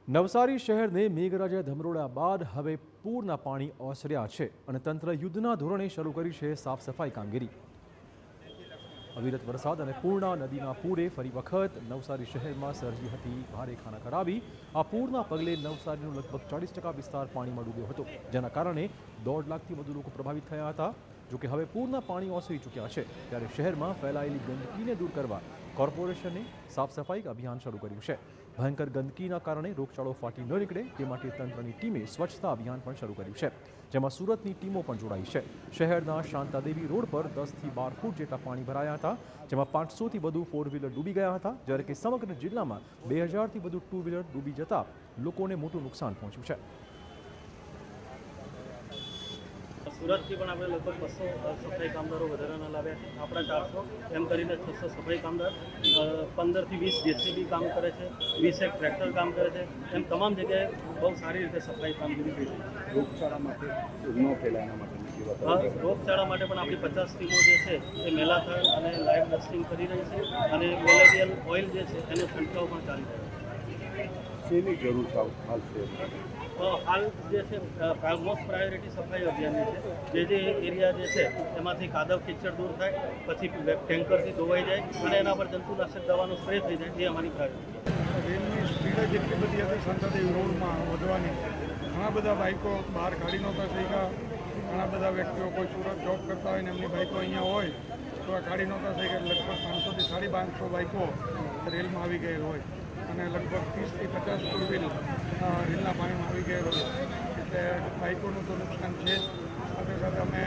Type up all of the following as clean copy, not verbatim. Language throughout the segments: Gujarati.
નવસારી શહેરને મેઘરાજાએ ધમરોળ્યા બાદ હવે પૂરના પાણી ઓસર્યા છે અને તંત્ર યુદ્ધના ધોરણે શરૂ કરી છે સાફ સફાઈ કામગીરી। અવિરત વરસાદ અને પૂર્ણા નદીના પૂરે ફરી વખત નવસારી શહેરમાં સર્જી હતી ભારે ખાનાખરાબી। આ પૂરના પગલે નવસારીનો લગભગ 40% વિસ્તાર પાણીમાં ડૂબ્યો હતો, જેના કારણે 1.5 લાખથી વધુ લોકો પ્રભાવિત થયા હતા। જોકે હવે પૂરના પાણી ઓસરી ચૂક્યા છે, ત્યારે શહેરમાં ફેલાયેલી ગંદકીને દૂર કરવા કોર્પોરેશને સાફ સફાઈ અભિયાન શરૂ કર્યું છે। ભયંકર ગંદકીના કારણે રોગચાળો ફાટી ન નીકળે તે માટે તંત્રની ટીમે સ્વચ્છતા અભિયાન પણ શરૂ કર્યું છે, જેમાં સુરતની ટીમો પણ જોડાઈ છે। શહેરના શાંતાદેવી રોડ પર 10 થી 12 ફૂટ જેટલા પાણી ભરાયા હતા, જેમાં 500થી વધુ 4 વ્હીલર ડૂબી ગયા હતા, જ્યારે કે સમગ્ર જિલ્લામાં 2000થી વધુ 2 વ્હીલર ડૂબી જતા લોકોને મોટું નુકસાન પહોંચ્યું છે। સુરતથી પણ આપણે લગભગ 200 સફાઈ કામદારો વધારાના લાવ્યા છે। આપણા 400 એમ કરીને 600 સફાઈ કામદાર, 15થી 20 જેસીબી કામ કરે છે, 20 એક ટ્રેક્ટર કામ કરે છે। એમ તમામ જગ્યાએ બહુ સારી રીતે સફાઈ કામગીરી થઈ છે। રોગચાળા માટે ન ફેલાય એના માટે રોગચાળા માટે પણ આપણી 50 ટીમો જે છે એ મેલાથોન અને લાઈવ ડસ્ટિંગ કરી રહી છે અને મેલેરિયલ ઓઇલ જે છે એનો છંટકાવ પણ ચાલી રહ્યો છે। શેની જરૂર છે હાલ છે? હાલ જે છે મોસ્ટ પ્રાયોરિટી સફાઈ અભિયાનની છે। જે એરિયા જે છે એમાંથી કાદવ કિચડ દૂર થાય, પછી ટેન્કરથી ધોવાઈ જાય અને એના પર જંતુનાશક દવાનો સ્પ્રે થઈ જાય, એ અમારી પ્રાયોરિટી। ટ્રેનની સ્પીડ જેટલી બધી હતી શાંતાદેવી રોડમાં વધવાની, ઘણા બધા બાઇકો બહાર કાઢી નહોતા શક્યા। ઘણા બધા વ્યક્તિઓ કોઈ સુરત જોબ કરતા હોય ને એમની બાઇકો અહીંયા હોય તો આ કાઢી નહોતા શક્યા। લગભગ 500થી 550 બાઇકો રેલમાં આવી ગયેલ હોય અને લગભગ 30થી 50 ટુ વ્હીલ રેલના પાણીમાં આવી ગયેલ હોય, એટલે બાઇકોનું તો નુકસાન છે। સાથે સાથે અમે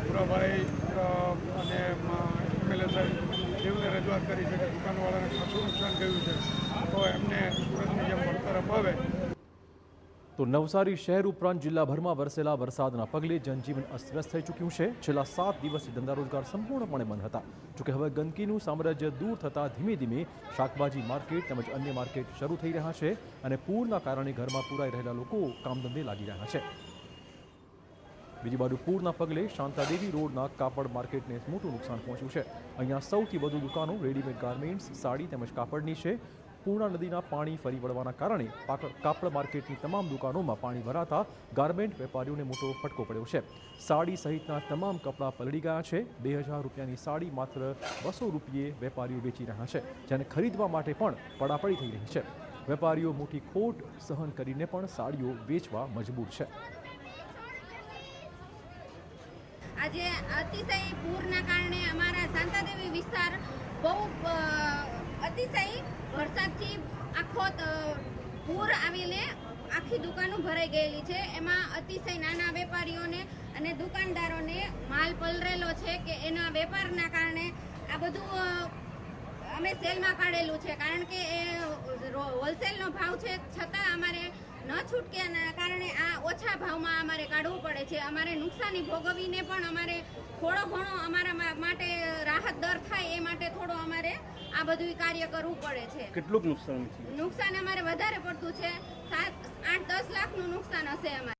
પુરાભાઈ અને એમએલએ સાહેબ એમને રજૂઆત કરી છે કે દુકાનવાળાને ખાસું નુકસાન થયું છે, તો એમને સુરતની જેમ વળતર અપાવે। તો નવસારી શહેર ઉપરાંત જિલ્લાભરમાં વરસેલા વરસાદના પગલે જનજીવન અસ્તવ્યસ્ત થઈ ચૂક્યું છે। છેલ્લા 7 દિવસથી ધંધા રોજગાર સંપૂર્ણપણે બંધ હતા। જોકે હવે ગંદકીનું સામ્રાજ્ય દૂર થતાં ધીમે ધીમે શાકભાજી માર્કેટ તેમજ અન્ય માર્કેટ શરૂ થઈ રહ્યા છે અને પૂરના કારણે ઘરમાં પૂરાઈ રહેલા લોકો કામધંધે લાગી રહ્યા છે। બીજી બાજુ પૂરના પગલે શાંતાદેવી રોડના કાપડ માર્કેટને મોટું નુકસાન પહોંચ્યું છે। અહીંયા સૌથી વધુ દુકાનો રેડીમેડ ગાર્મેન્ટ્સ, સાડી તેમજ કાપડની છે। પૂર્ણા નદીના પાણી ફરી વળવાના કારણે કાપડ માર્કેટની તમામ દુકાનોમાં પાણી ભરાતા ગાર્મેન્ટ વેપારીઓને મોટો ફટકો પડ્યો છે। સાડી સહિતના તમામ કપડાં પલળી ગયા છે। 2000 રૂપિયાની સાડી માત્ર 200 રૂપિયે વેપારીઓ વેચી રહ્યા છે, જેને ખરીદવા માટે પણ પડાપડી થઈ રહી છે। વેપારીઓ મોટી ખોટ સહન કરીને પણ સાડીઓ વેચવા મજબૂર છે। આજે અતિશય પૂરના કારણે અમારા શાંતાદેવી વિસ્તાર બહુ અતિશય વરસાદથી આખો પૂર આવીને આખી દુકાનો ભરાઈ ગયેલી છે। એમાં અતિશય નાના વેપારીઓને અને દુકાનદારોને માલ પલરેલો છે કે એના વેપારના કારણે આ બધું અમે સેલમાં કાઢેલું છે, કારણ કે એ હોલસેલનો ભાવ છે, છતાં અમારે ન છૂટક્યાના કારણે આ ઓછા ભાવમાં અમારે કાઢવું પડે છે। અમારે નુકસાની ભોગવીને પણ અમારે થોડો ઘણો અમારા માટે રાહત દર થાય એ માટે થોડો અમારે આ બધું કાર્ય કરવું પડે છે। કેટલું નુકસાન છે? નુકસાન અમારે વધારે પડતું છે, 8-10 લાખનું નુકસાન હશે અમારે।